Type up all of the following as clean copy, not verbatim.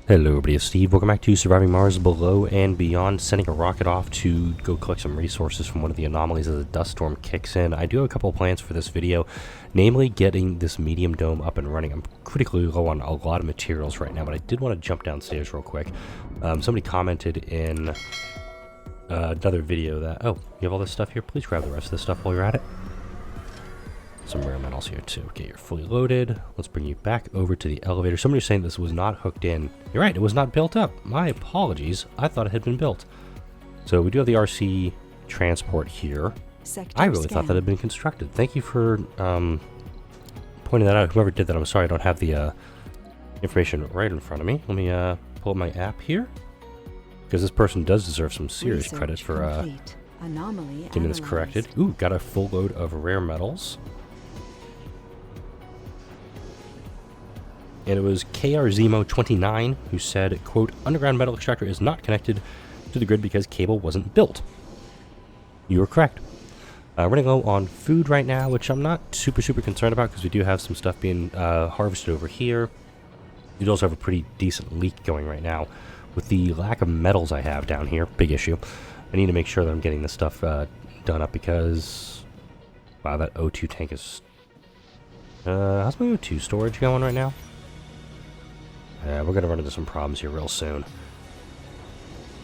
Hello everybody, it's Steve. Welcome back to Surviving Mars Below and Beyond, sending a rocket off to go collect some resources from one of the anomalies as the dust storm kicks in. I do have a couple of plans for this video, namely getting this medium dome up and running. I'm critically low on a lot of materials right now, but I did want to jump downstairs real quick. Somebody commented in another video that, oh, you have all this stuff here? Please grab the rest of this stuff while you're at it. Some rare metals here too. Okay, you're fully loaded. Let's bring you back over to the elevator. Somebody's saying this was not hooked in. You're right, it was not built up. My apologies. I thought it had been built. So we do have the RC transport here. I really thought that had been constructed. Thank you for pointing that out. Whoever did that, I'm sorry I don't have the information right in front of me. Let me pull up my app here, because this person does deserve some serious credit for getting this corrected. Ooh, got a full load of rare metals. And it was KRZemo29 who said, quote, underground metal extractor is not connected to the grid because cable wasn't built. You were correct. Running low on food right now, which I'm not super concerned about because we do have some stuff being harvested over here. We also have a pretty decent leak going right now. With the lack of metals I have down here, big issue. I need to make sure that I'm getting this stuff done up because, wow, that O2 tank is... how's my O2 storage going right now? We're going to run into some problems here real soon.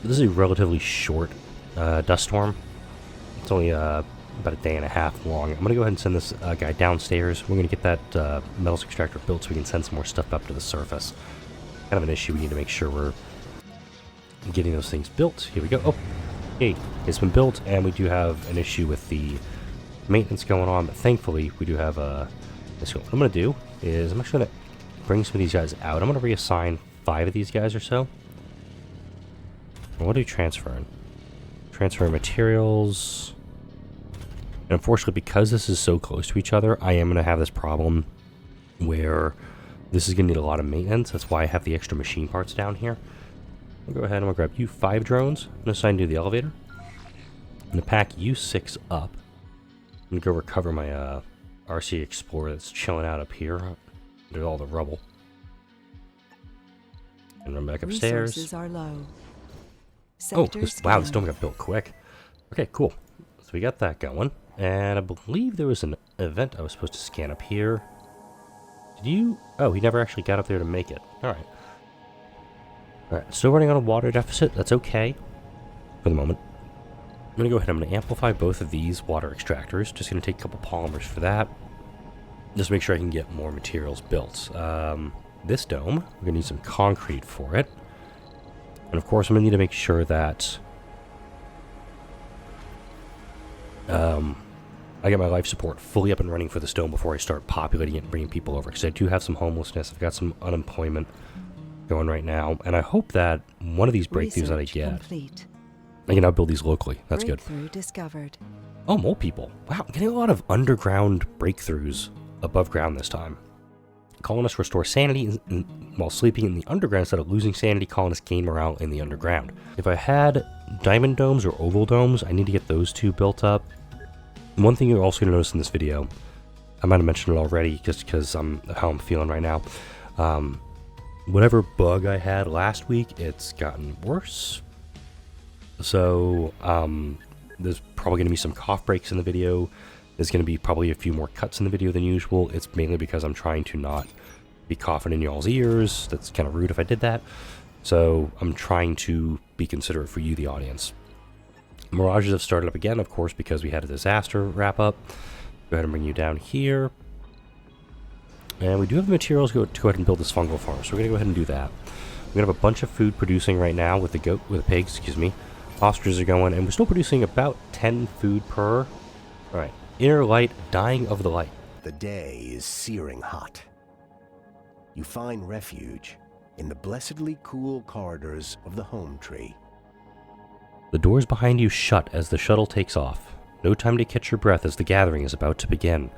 This is a relatively short dust storm. It's only about a day and a half long. I'm going to go ahead and send this guy downstairs. We're going to get that metals extractor built so we can send some more stuff up to the surface. Kind of an issue. We need to make sure we're getting those things built. Here we go. Oh, hey, it's been built, and we do have an issue with the maintenance going on, but thankfully we do have this. What I'm going to do is I'm actually going to bring some of these guys out. I'm going to reassign 5 of these guys or so. And what are you transferring? Transferring materials. And unfortunately, because this is so close to each other, I am going to have this problem where this is going to need a lot of maintenance. That's why I have the extra machine parts down here. I'll go ahead and I'll grab you 5 drones. I'm going to assign you to the elevator. I'm going to pack you 6 up. I'm going to go recover my RC Explorer that's chilling out up here under all the rubble. And run back upstairs. Resources are low. Wow, this dome got built quick. Okay, cool. So we got that going. And I believe there was an event I was supposed to scan up here. Did you? Oh, he never actually got up there to make it. Alright. Alright, still running on a water deficit. That's okay for the moment. I'm going to go ahead and I'm going to amplify both of these water extractors. Just going to take a couple polymers for that. Just make sure I can get more materials built. This dome, we're going to need some concrete for it. And of course, I'm going to need to make sure that I get my life support fully up and running for this dome before I start populating it and bringing people over. Because I do have some homelessness. I've got some unemployment going right now. And I hope that one of these breakthroughs that I get, I can now build these locally. That's good. Discovered. Oh, mole people. Wow, I'm getting a lot of underground breakthroughs above ground this time. Colonists restore sanity while sleeping in the underground instead of losing sanity. Colonists gain morale in the underground. If I had diamond domes or oval domes, I need to get those 2 built up. One thing you're also going to notice in this video, I might have mentioned it already just because of how I'm feeling right now. Whatever bug I had last week, it's gotten worse. So there's probably going to be some cough breaks in the video. There's going to be probably a few more cuts in the video than usual. It's mainly because I'm trying to not be coughing in y'all's ears. That's kind of rude if I did that. So I'm trying to be considerate for you, the audience. Mirages have started up again, of course, because we had a disaster wrap up. Go ahead and bring you down here. And we do have the materials to go ahead and build this fungal farm. So we're going to go ahead and do that. We're going to have a bunch of food producing right now with the pigs, excuse me. Ostriches are going, and we're still producing about 10 food per. All right. Inner light, dying of the light. The day is searing hot. You find refuge in the blessedly cool corridors of the home tree. The doors behind you shut as the shuttle takes off. No time to catch your breath as the gathering is about to begin.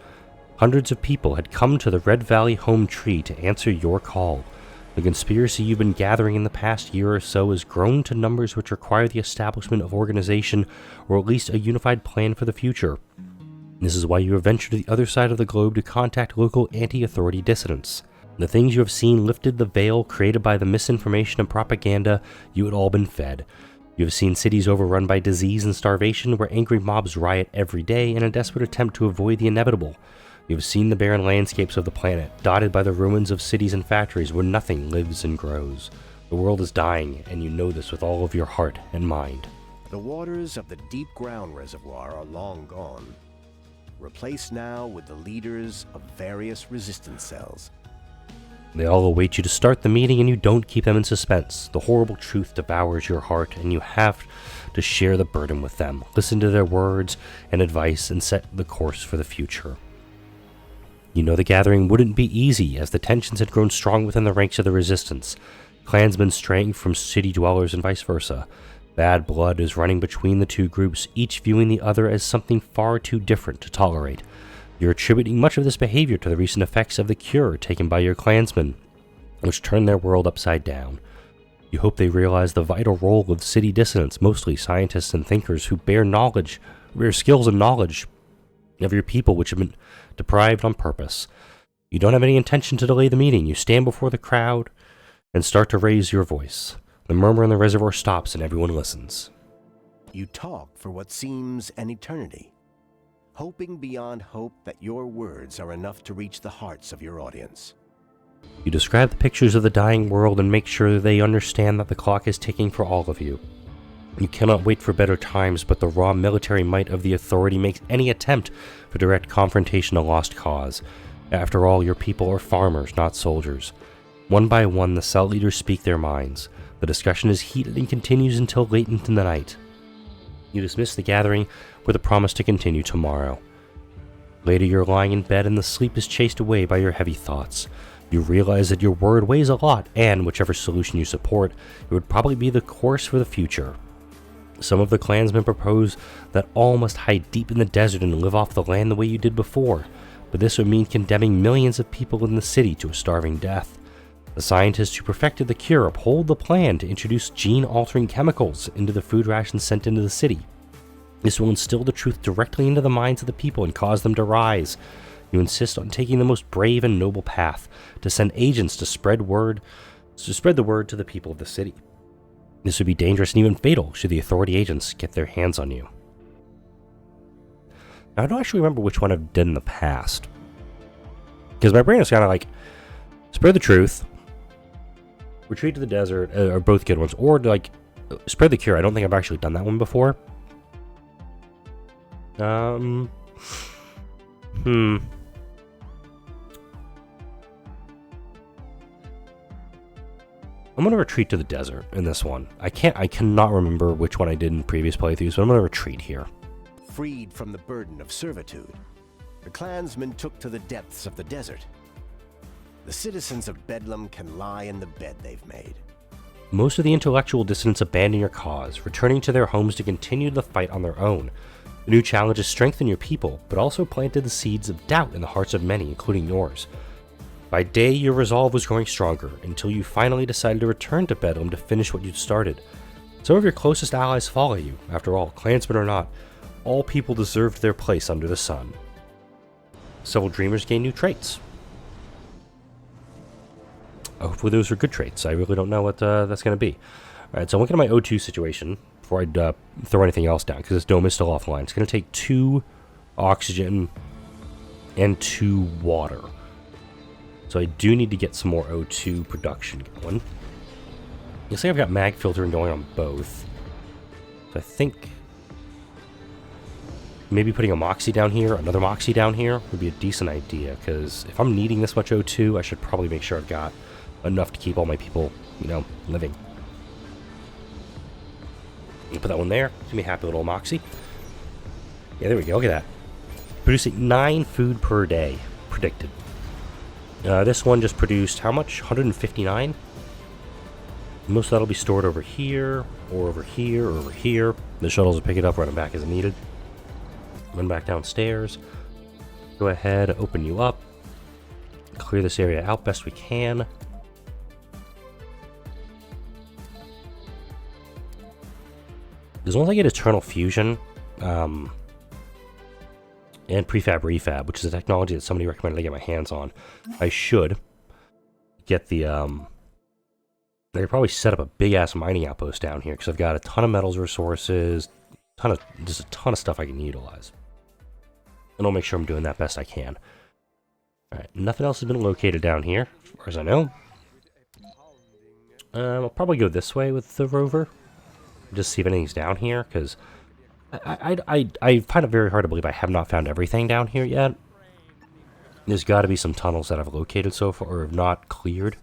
Hundreds of people had come to the Red Valley home tree to answer your call. The conspiracy you've been gathering in the past year or so has grown to numbers which require the establishment of organization, or at least a unified plan for the future. This is why you have ventured to the other side of the globe to contact local anti-authority dissidents. The things you have seen lifted the veil created by the misinformation and propaganda you had all been fed. You have seen cities overrun by disease and starvation, where angry mobs riot every day in a desperate attempt to avoid the inevitable. You have seen the barren landscapes of the planet, dotted by the ruins of cities and factories where nothing lives and grows. The world is dying, and you know this with all of your heart and mind. The waters of the deep ground reservoir are long gone, replaced now with the leaders of various resistance cells. They all await you to start the meeting, and you don't keep them in suspense. The horrible truth devours your heart, and you have to share the burden with them. Listen to their words and advice and set the course for the future. You know the gathering wouldn't be easy, as the tensions had grown strong within the ranks of the resistance. Clansmen straying from city dwellers and vice versa. Bad blood is running between the two groups, each viewing the other as something far too different to tolerate. You're attributing much of this behavior to the recent effects of the cure taken by your clansmen, which turned their world upside down. You hope they realize the vital role of city dissidents, mostly scientists and thinkers who bear skills and knowledge of your people which have been deprived on purpose. You don't have any intention to delay the meeting. You stand before the crowd and start to raise your voice. The murmur in the reservoir stops and everyone listens. You talk for what seems an eternity, hoping beyond hope that your words are enough to reach the hearts of your audience. You describe the pictures of the dying world and make sure they understand that the clock is ticking for all of you. You cannot wait for better times, but the raw military might of the authority makes any attempt for direct confrontation a lost cause. After all, your people are farmers, not soldiers. One by one, the cell leaders speak their minds. The discussion is heated and continues until late into the night. You dismiss the gathering with a promise to continue tomorrow. Later, you're lying in bed and the sleep is chased away by your heavy thoughts. You realize that your word weighs a lot, and whichever solution you support, it would probably be the course for the future. Some of the clansmen propose that all must hide deep in the desert and live off the land the way you did before, but this would mean condemning millions of people in the city to a starving death. The scientists who perfected the cure uphold the plan to introduce gene-altering chemicals into the food rations sent into the city. This will instill the truth directly into the minds of the people and cause them to rise. You insist on taking the most brave and noble path, to send agents to spread the word to the people of the city. This would be dangerous and even fatal should the authority agents get their hands on you. Now, I don't actually remember which one I've done in the past, because my brain is kind of like, spread the truth, retreat to the desert, are both good ones, or like, spread the cure. I don't think I've actually done that one before. I'm gonna retreat to the desert in this one. I cannot remember which one I did in previous playthroughs, but I'm gonna retreat here. Freed from the burden of servitude, the clansmen took to the depths of the desert. The citizens of Bedlam can lie in the bed they've made. Most of the intellectual dissidents abandon your cause, returning to their homes to continue the fight on their own. The new challenges strengthened your people, but also planted the seeds of doubt in the hearts of many, including yours. By day, your resolve was growing stronger, until you finally decided to return to Bedlam to finish what you'd started. Some of your closest allies follow you. After all, clansmen or not, all people deserved their place under the sun. Several dreamers gain new traits. Hopefully those are good traits. I really don't know what that's going to be. Alright, so I'm looking at my O2 situation before I throw anything else down, because this dome is still offline. It's going to take 2 oxygen and 2 water. So I do need to get some more O2 production going. Looks like I've got mag filtering going on both. So I think maybe putting a Moxie down here, another Moxie down here, would be a decent idea, because if I'm needing this much O2, I should probably make sure I've got enough to keep all my people, living. Put that one there. Give me a happy little Moxie. Yeah, there we go. Look at that. Producing 9 food per day, predicted. This one just produced how much? 159? Most of that will be stored over here, or over here, or over here. The shuttles will pick it up, run it back as needed. Run back downstairs. Go ahead, open you up. Clear this area out best we can. As long as I get Eternal Fusion, and Prefab Refab, which is a technology that somebody recommended I get my hands on, I should get the, I could probably set up a big-ass mining outpost down here, because I've got a ton of metals resources, just a ton of stuff I can utilize. And I'll make sure I'm doing that best I can. Alright, nothing else has been located down here, as far as I know. I'll probably go this way with the rover. Just see if anything's down here, because I find it very hard to believe I have not found everything down here yet. There's got to be some tunnels that I've located so far, or have not cleared.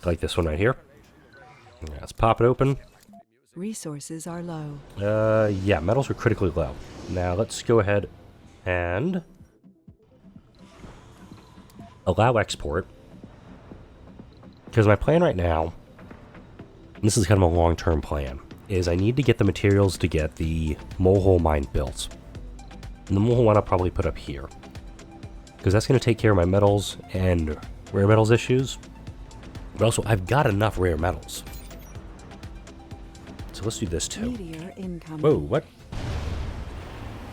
Like this one right here. Yeah, let's pop it open. Resources are low. Yeah, metals are critically low. Now let's go ahead and allow export. Because my plan right now, and this is kind of a long-term plan, is I need to get the materials to get the molehole mine built. And the molehole one I'll probably put up here. Because that's going to take care of my metals and rare metals issues. But also, I've got enough rare metals. So let's do this too. Meteor incoming. Whoa, what?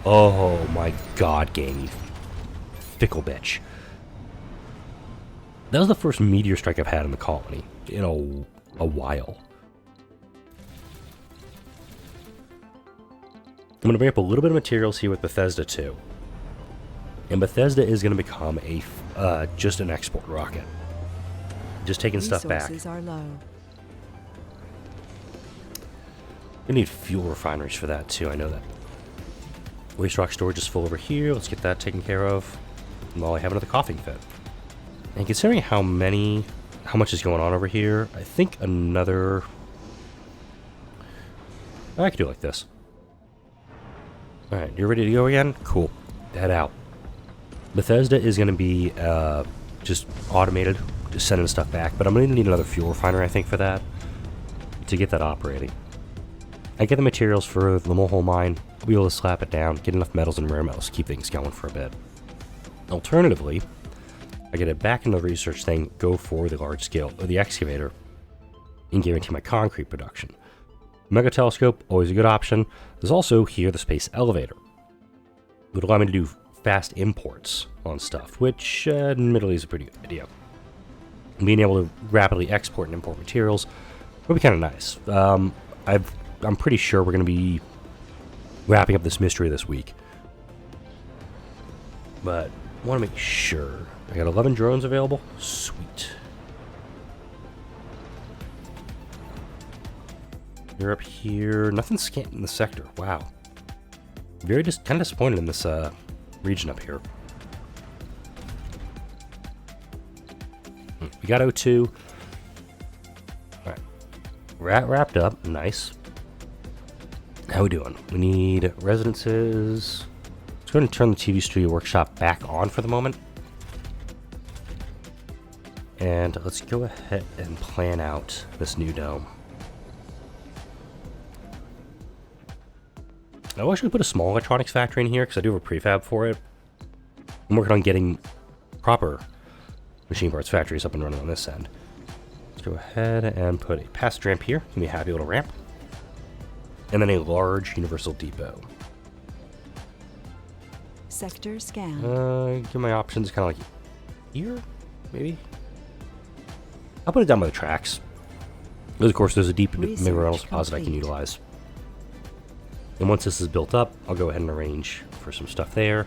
Oh my god, game, you fickle bitch. That was the first meteor strike I've had in the colony in a while. I'm going to bring up a little bit of materials here with Bethesda too. And Bethesda is going to become a just an export rocket. Just taking stuff back. Resources are low. We need fuel refineries for that too, I know that. Waste rock storage is full over here. Let's get that taken care of while I have another coughing fit. And considering how much is going on over here, I think another... I could do it like this. Alright, you're ready to go again? Cool. Head out. Bethesda is going to be just automated, just sending stuff back, but I'm going to need another fuel refinery, I think, for that, to get that operating. I get the materials for the molehole mine, I'll be able to slap it down, get enough metals and rare metals to keep things going for a bit. Alternatively, I get it back into the research thing, go for the large scale, or the excavator, and guarantee my concrete production. Mega telescope, always a good option. There's also here the space elevator. It would allow me to do fast imports on stuff, which admittedly is a pretty good idea. Being able to rapidly export and import materials would be kind of nice. I'm pretty sure we're going to be wrapping up this mystery this week. But I want to make sure. I got 11 drones available. Sweet. You're up here. Nothing scanned in the sector. Wow. Very kind of disappointed in this region up here. We got O2. Alright. Wrapped up. Nice. How we doing? We need residences. Let's go ahead and turn the TV Studio Workshop back on for the moment. And let's go ahead and plan out this new dome. I'll actually put a small electronics factory in here because I do have a prefab for it. I'm working on getting proper machine parts factories up and running on this end. Let's go ahead and put a passenger ramp here. Can be a happy little ramp. And then a large universal depot. Sector scan. Give my options kind of like here, maybe? I'll put it down by the tracks. Because of course there's a deep mineral deposit I can utilize. And once this is built up, I'll go ahead and arrange for some stuff there.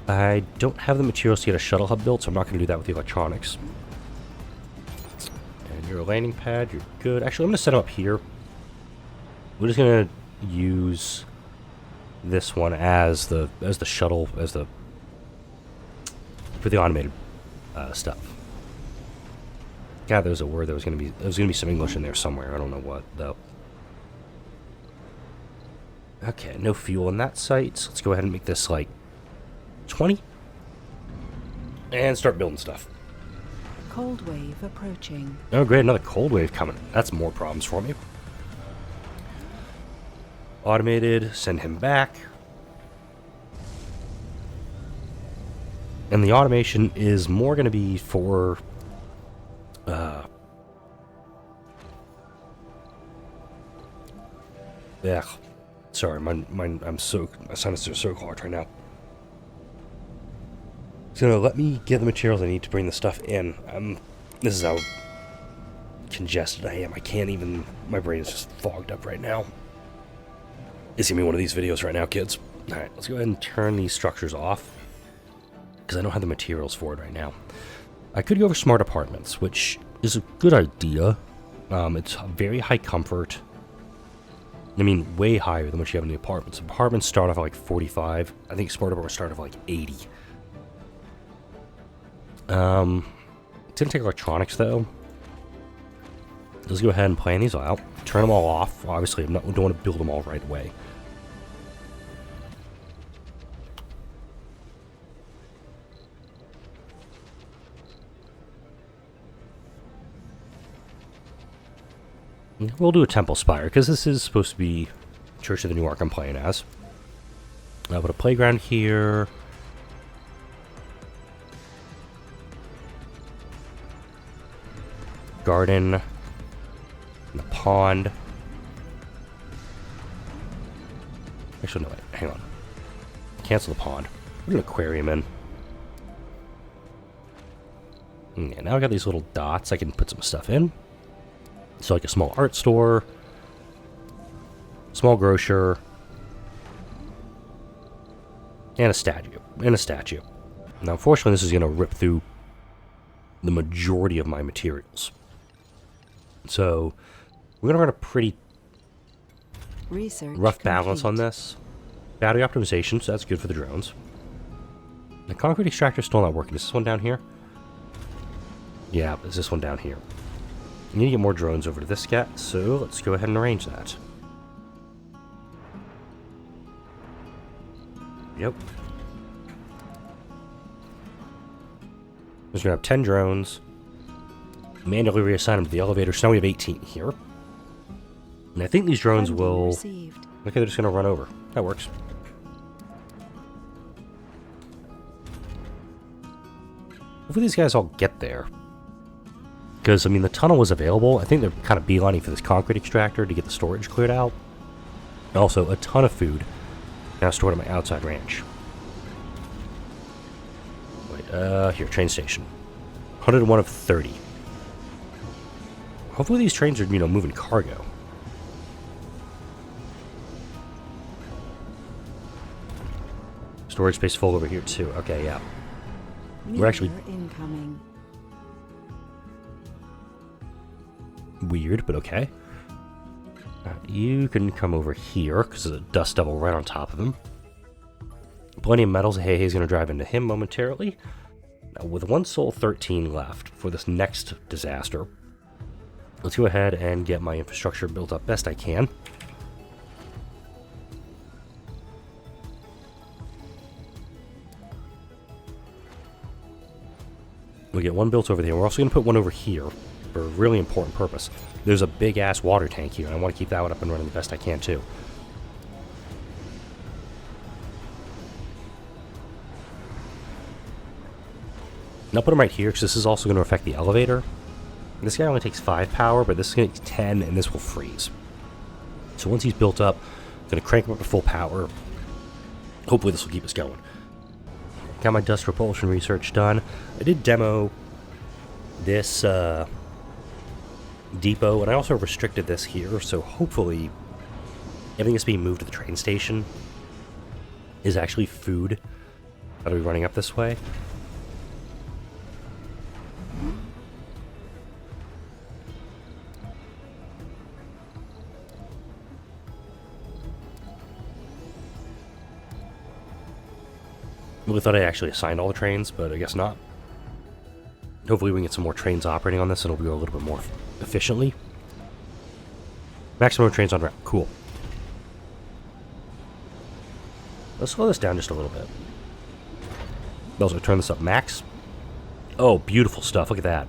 I don't have the materials to get a shuttle hub built, so I'm not going to do that with the electronics. And you're a landing pad, you're good. Actually, I'm going to set them up here. We're just going to use this one as the shuttle, for the automated stuff. God, there's a word there's going to be some English in there somewhere. I don't know what though. Okay, no fuel in that site. So let's go ahead and make this like 20 and start building stuff. Cold wave approaching. Oh great, another cold wave coming. That's more problems for me. Automated, send him back. And the automation is more going to be for yeah. Sorry, my sinus are so clogged right now. So let me get the materials I need to bring the stuff in. This is how congested I am. I can't even... My brain is just fogged up right now. It's gonna be one of these videos right now, kids. Alright, let's go ahead and turn these structures off, because I don't have the materials for it right now. I could go over smart apartments, which is a good idea. It's very high comfort. I mean, way higher than what you have in the apartments. Apartments start off at like 45. I think smart apartments start off at like 80. It's gonna take electronics though. Let's go ahead and plan these out. Turn them all off. Obviously, I don't want to build them all right away. We'll do a temple spire, because this is supposed to be Church of the New Ark I'm playing as. I'll put a playground here. Garden. And a pond. Actually, no, wait, hang on. Cancel the pond. Put an aquarium in. Yeah, now I got these little dots I can put some stuff in. So like a small art store, small grocer, and a statue. Now, unfortunately, this is going to rip through the majority of my materials. So we're going to run a pretty rough balance on this. Battery optimization, so that's good for the drones. The concrete extractor is still not working. Is this one down here? Yeah, is this one down here? I need to get more drones over to this guy, so let's go ahead and arrange that. Yep. We're going to have 10 drones. Manually reassign them to the elevator, so now we have 18 here. And I think these drones will... Okay, they're just going to run over. That works. Hopefully these guys all get there. Because, I mean, the tunnel was available. I think they're kind of beelining for this concrete extractor to get the storage cleared out. Also, a ton of food now stored at my outside ranch. Wait, here, train station. 101 of 30. Hopefully these trains are, you know, moving cargo. Storage space full over here, too. Okay, yeah. We're actually... incoming. Weird, but okay. You can come over here, because there's a dust devil right on top of him. Plenty of metals. Hey, he's going to drive into him momentarily. Now, with 1 soul 13 left for this next disaster, let's go ahead and get my infrastructure built up best I can. We get one built over there. We're also going to put one over here for a really important purpose. There's a big-ass water tank here, and I want to keep that one up and running the best I can, too. And I'll put him right here, because this is also going to affect the elevator. This guy only takes 5 power, but this is going to take 10, and this will freeze. So once he's built up, I'm going to crank him up to full power. Hopefully this will keep us going. Got my dust repulsion research done. I did demo this depot, and I also restricted this here, so hopefully everything that's being moved to the train station is actually food that'll be running up this way. I really thought I actually assigned all the trains, but I guess not. Hopefully we can get some more trains operating on this and it'll go a little bit more efficiently. Maximum trains on route. Cool. Let's slow this down just a little bit. Also turn this up max. Oh, beautiful stuff. Look at that.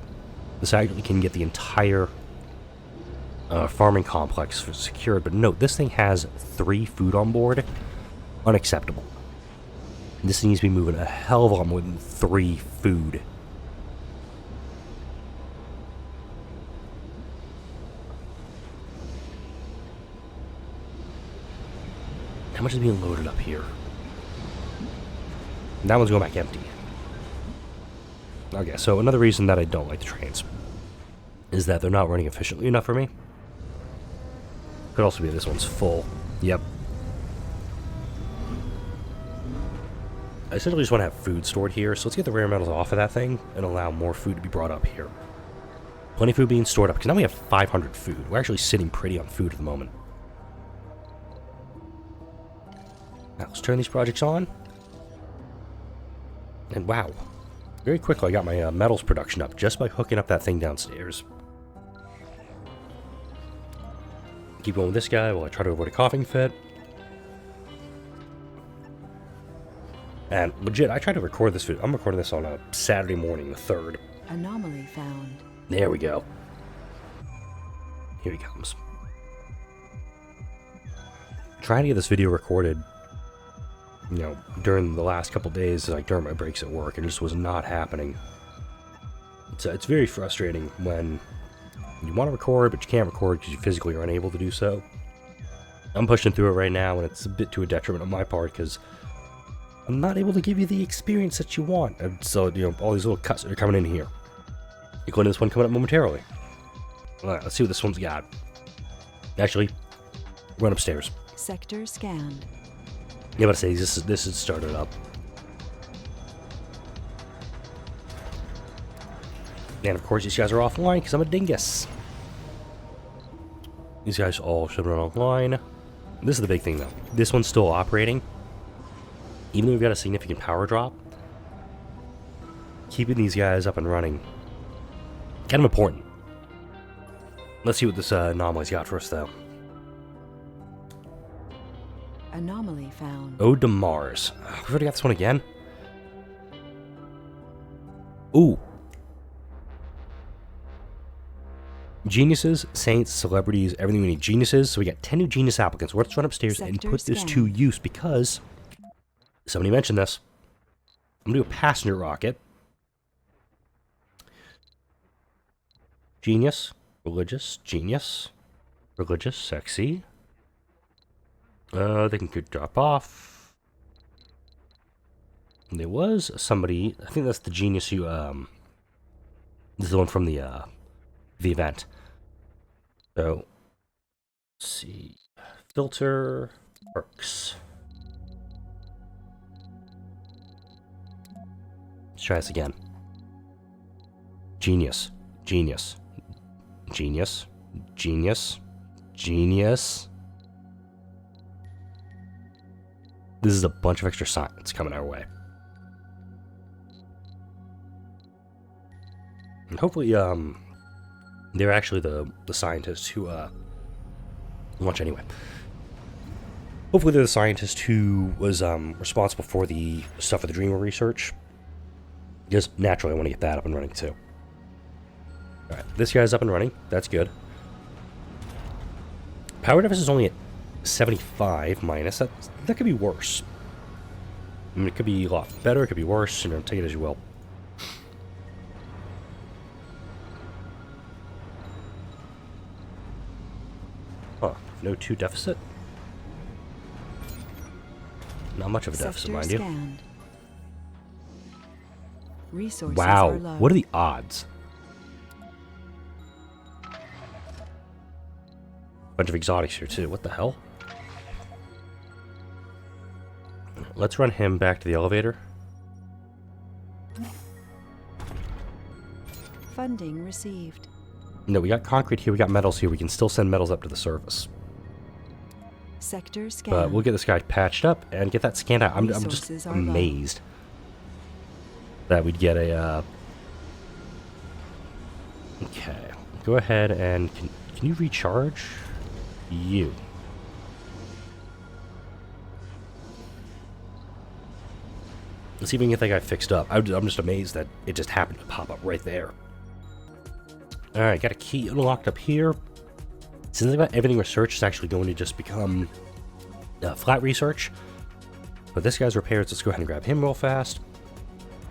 This actually can get the entire farming complex secured. But note, this thing has 3 food on board. Unacceptable. This needs to be moving a hell of a lot more than 3 food. How much is being loaded up here? And that one's going back empty. Okay, so another reason that I don't like the trains is that they're not running efficiently enough for me. Could also be this one's full. Yep. I essentially just want to have food stored here, so let's get the rare metals off of that thing and allow more food to be brought up here. Plenty of food being stored up, because now we have 500 food. We're actually sitting pretty on food at the moment. Now, let's turn these projects on. And wow, very quickly I got my metals production up just by hooking up that thing downstairs. Keep going with this guy while I try to avoid a coughing fit. And legit, I tried to record this video. I'm recording this on a Saturday morning, the 3rd. Anomaly found. There we go. Here he comes. Trying to get this video recorded, you know, during the last couple days, like during my breaks at work, and it just was not happening. It's very frustrating when you want to record, but you can't record because you physically are unable to do so. I'm pushing through it right now, and it's a bit to a detriment on my part because I'm not able to give you the experience that you want. And so, you know, all these little cuts are coming in here. Including this one coming up momentarily. Alright, let's see what this one's got. Actually, run upstairs. Sector scanned. Yeah, but I say this is started up. And of course, these guys are offline because I'm a dingus. These guys all should run offline. This is the big thing, though. This one's still operating. Even though we've got a significant power drop, keeping these guys up and running, kind of important. Let's see what this anomaly's got for us, though. Anomaly found. Ode to Mars. We've already got this one again. Ooh. Geniuses, saints, celebrities, everything we need. Geniuses. So we got 10 new genius applicants. Let's run upstairs and put this to use because somebody mentioned this. I'm going to do a passenger rocket. Genius, religious, genius, religious, sexy. They can drop off. And there was somebody, I think that's the genius who, this is the one from the event. So, let's see. Filter, perks. Let's try this again. Genius, genius, genius, genius, genius. This is a bunch of extra science coming our way. And hopefully, they're actually the scientists who, launch anyway. Hopefully they're the scientist who was, responsible for the stuff with the Dreamer research. Just naturally, I want to get that up and running, too. Alright, this guy's up and running. That's good. Power deficit is only at 75 minus. That could be worse. I mean, it could be a lot better. It could be worse. You know, take it as you will. Huh. No 2 deficit? Not much of a deficit, mind you. Resources wow. are low. What are the odds? Bunch of exotics here, too. What the hell? Let's run him back to the elevator. Funding received. No, we got concrete here. We got metals here. We can still send metals up to the surface. Sector scan. But we'll get this guy patched up and get that scanned out. I'm just amazed that we'd get a... Okay. Go ahead and... Can you recharge? You. Let's see if we can get that guy fixed up. I'm just amazed that it just happened to pop up right there. Alright, got a key unlocked up here. Since I've got everything researched, it's actually going to just become flat research. But this guy's repairs, let's go ahead and grab him real fast.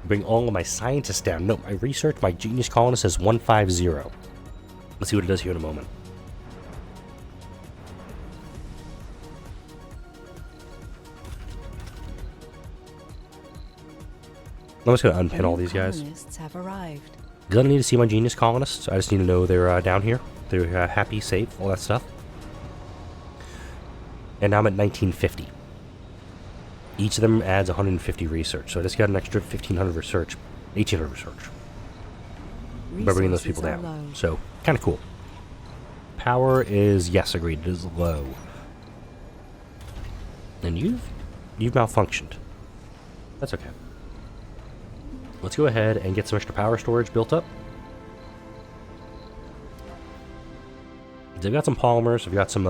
Bring all of my scientists down. No, my research, my genius colonist says 150. Let's see what it does here in a moment. I'm just going to unpin all these guys. Colonists have arrived. I don't need to see my genius colonists. I just need to know they're down here. They're happy, safe, all that stuff. And now I'm at 1950. Each of them adds 150 research. So I just got an extra 1,500 research, 1,800 research. By bringing those people down. Low. So, kind of cool. Power is, yes, agreed, it is low. And you've malfunctioned. That's okay. Let's go ahead and get some extra power storage built up. They've got some polymers. We've got some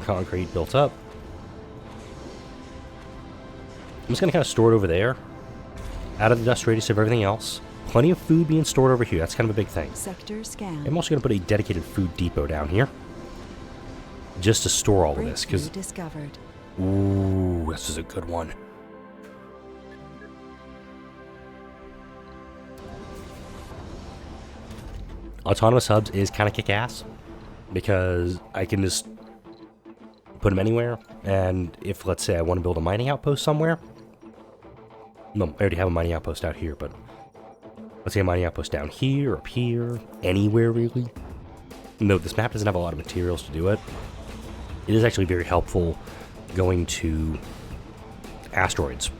concrete built up. I'm just going to kind of store it over there, out of the dust radius of everything else. Plenty of food being stored over here. That's kind of a big thing. Sector scan. I'm also going to put a dedicated food depot down here, just to store all of this. Because discovered. Ooh, this is a good one. Autonomous hubs is kind of kick-ass, because I can just put them anywhere, and if, let's say, I want to build a mining outpost somewhere, no, I already have a mining outpost out here, but let's say a mining outpost down here, up here, anywhere really. No, this map doesn't have a lot of materials to do it. It is actually very helpful going to asteroids.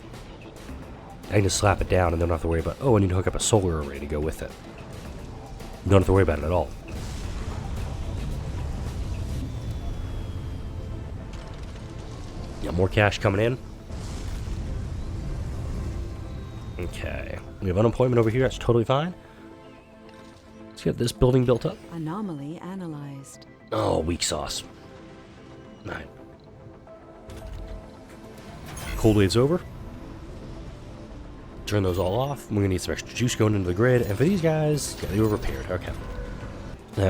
I can just slap it down and don't have to worry about, oh, I need to hook up a solar array to go with it. You don't have to worry about it at all. Yeah, more cash coming in. Okay. We have unemployment over here. That's totally fine. Let's get this building built up. Anomaly analyzed. Oh, weak sauce. 9. Cold wave's over. Turn those all off. We're going to need some extra juice going into the grid. And for these guys, yeah, they were repaired. Okay.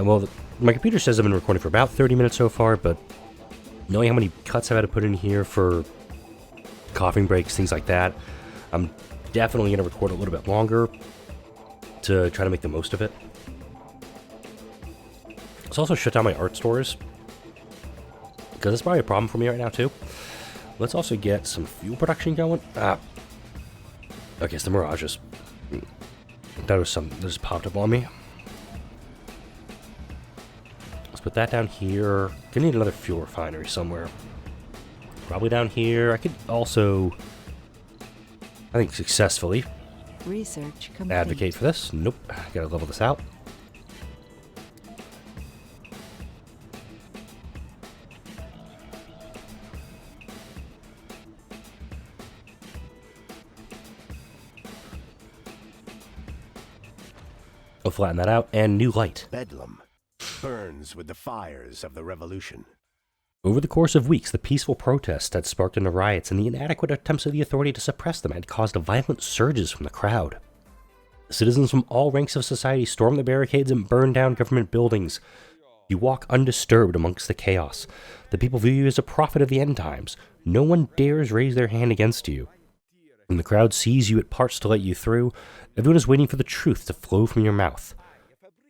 Well, my computer says I've been recording for about 30 minutes so far, but knowing how many cuts I've had to put in here for coughing breaks, things like that, I'm definitely going to record a little bit longer to try to make the most of it. Let's also shut down my art stores, because that's probably a problem for me right now, too. Let's also get some fuel production going. Okay, it's the Mirages. That was something that just popped up on me. Let's put that down here. Gonna need another fuel refinery somewhere. Probably down here. I could also, I think, successfully Research complete. advocate for this. Nope. Gotta level this out. I'll flatten that out, and new light. Bedlam burns with the fires of the revolution. Over the course of weeks, the peaceful protests that sparked into riots and the inadequate attempts of the authority to suppress them had caused violent surges from the crowd. Citizens from all ranks of society stormed the barricades and burned down government buildings. You walk undisturbed amongst the chaos. The people view you as a prophet of the end times. No one dares raise their hand against you. When the crowd sees you, it parts to let you through. Everyone is waiting for the truth to flow from your mouth.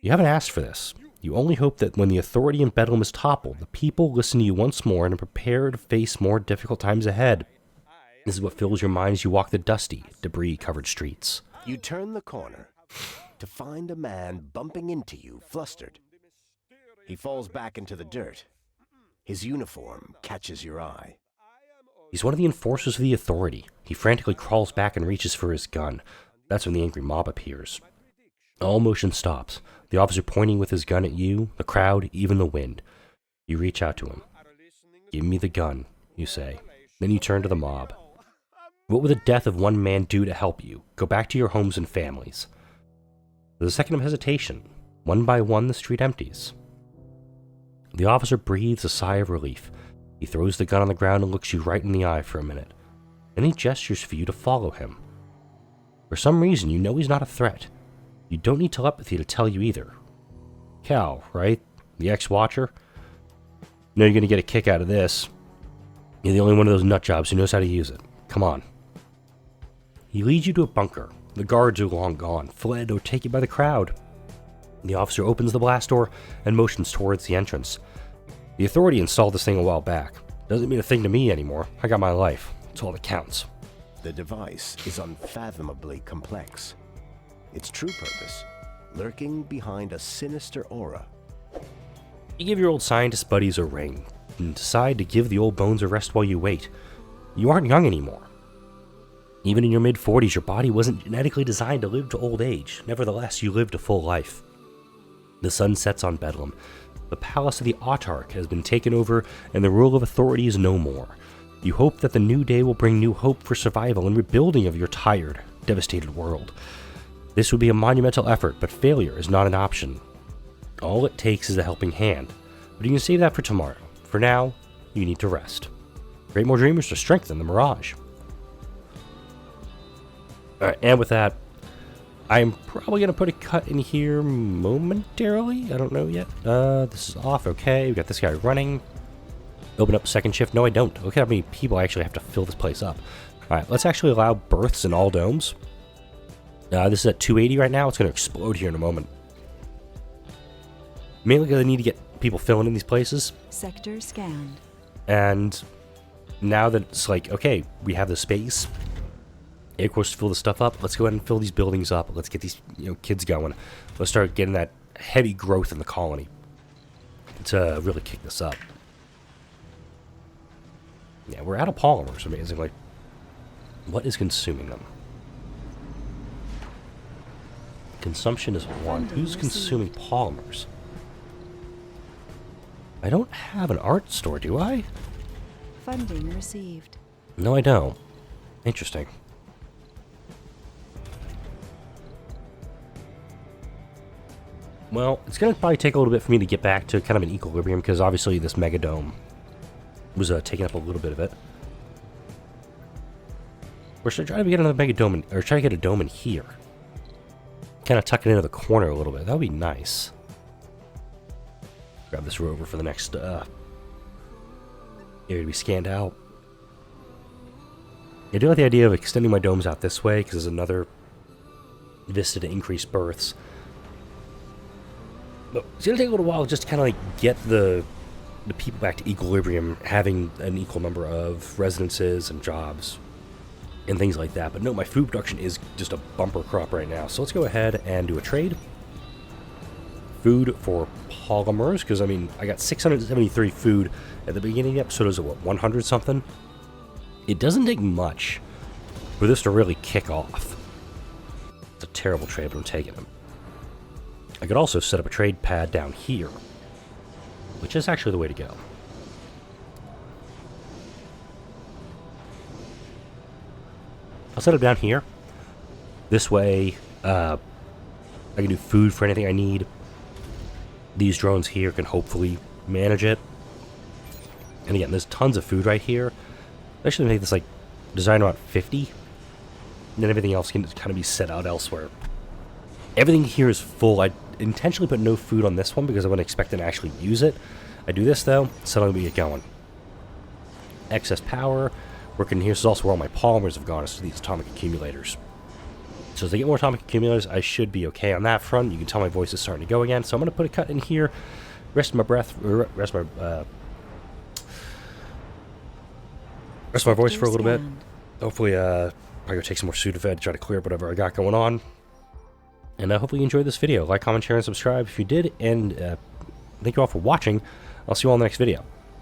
You haven't asked for this. You only hope that when the authority in Bedlam is toppled, the people listen to you once more and are prepared to face more difficult times ahead. This is what fills your mind as you walk the dusty, debris-covered streets. You turn the corner to find a man bumping into you, flustered. He falls back into the dirt. His uniform catches your eye. He's one of the enforcers of the authority. He frantically crawls back and reaches for his gun. That's when the angry mob appears. All motion stops. The officer pointing with his gun at you, the crowd, even the wind. You reach out to him. "Give me the gun," you say. Then you turn to the mob. What would the death of one man do to help you? Go back to your homes and families. There's a second of hesitation. One by one, the street empties. The officer breathes a sigh of relief. He throws the gun on the ground and looks you right in the eye for a minute. Then he gestures for you to follow him. For some reason, you know he's not a threat. You don't need telepathy to tell you either. Cal, right? The ex-watcher? You know you're going to get a kick out of this. You're the only one of those nutjobs who knows how to use it. Come on. He leads you to a bunker. The guards are long gone, fled, or taken by the crowd. The officer opens the blast door and motions towards the entrance. The authority installed this thing a while back. Doesn't mean a thing to me anymore. I got my life. It's all that counts. The device is unfathomably complex. Its true purpose, lurking behind a sinister aura. You give your old scientist buddies a ring and decide to give the old bones a rest while you wait. You aren't young anymore. Even in your mid-40s, your body wasn't genetically designed to live to old age. Nevertheless, you lived a full life. The sun sets on Bedlam. The palace of the Autarch has been taken over, and the rule of authority is no more. You hope that the new day will bring new hope for survival and rebuilding of your tired, devastated world. This would be a monumental effort, but failure is not an option. All it takes is a helping hand, but you can save that for tomorrow. For now, you need to rest. Create more dreamers to strengthen the Mirage. Alright, and with that, I'm probably going to put a cut in here momentarily. I don't know yet. This is off. Okay, we got this guy running. Open up second shift. No, I don't. Look at how many people I actually have to fill this place up. Alright, let's actually allow berths in all domes. This is at 280 right now. It's going to explode here in a moment. Mainly because I need to get people filling in these places. Sector scanned. And now that it's like, okay, we have the space. Of course, to fill the stuff up. Let's go ahead and fill these buildings up. Let's get these kids going. Let's start getting that heavy growth in the colony to really kick this up. Yeah, we're out of polymers. Amazing. Like, what is consuming them? Consumption is 1. Who's consuming polymers? I don't have an art store, do I? Funding received. No, I don't. Interesting. Well, it's going to probably take a little bit for me to get back to kind of an equilibrium, because obviously this megadome was taking up a little bit of it. Or should I try to get another megadome, or try to get a dome in here? Kind of tuck it into the corner a little bit. That would be nice. Grab this rover for the next area to be scanned out. I do like the idea of extending my domes out this way, because there's another vista to increase berths. But it's going to take a little while just to kind of like get the people back to equilibrium, having an equal number of residences and jobs and things like that. But no, my food production is just a bumper crop right now. So let's go ahead and do a trade. Food for polymers, because I mean, I got 673 food at the beginning of the episode. Is it what, 100 something? It doesn't take much for this to really kick off. It's a terrible trade, but I'm taking them. I could also set up a trade pad down here, which is actually the way to go. I'll set it down here. This way, I can do food for anything I need. These drones here can hopefully manage it. And again, there's tons of food right here. I should make this like design about 50. And then everything else can kind of be set out elsewhere. Everything here is full. I intentionally put no food on this one because I wouldn't expect to actually use it. I do this though, so we get going. Excess power. Working here, this is also where all my polymers have gone, is to these atomic accumulators. So as I get more atomic accumulators, I should be okay on that front. You can tell my voice is starting to go again. So I'm going to put a cut in here, rest my voice for a little bit. Hopefully, probably go take some more Sudafed, try to clear up whatever I got going on. And hopefully you enjoyed this video. Like, comment, share, and subscribe if you did. And thank you all for watching. I'll see you all in the next video.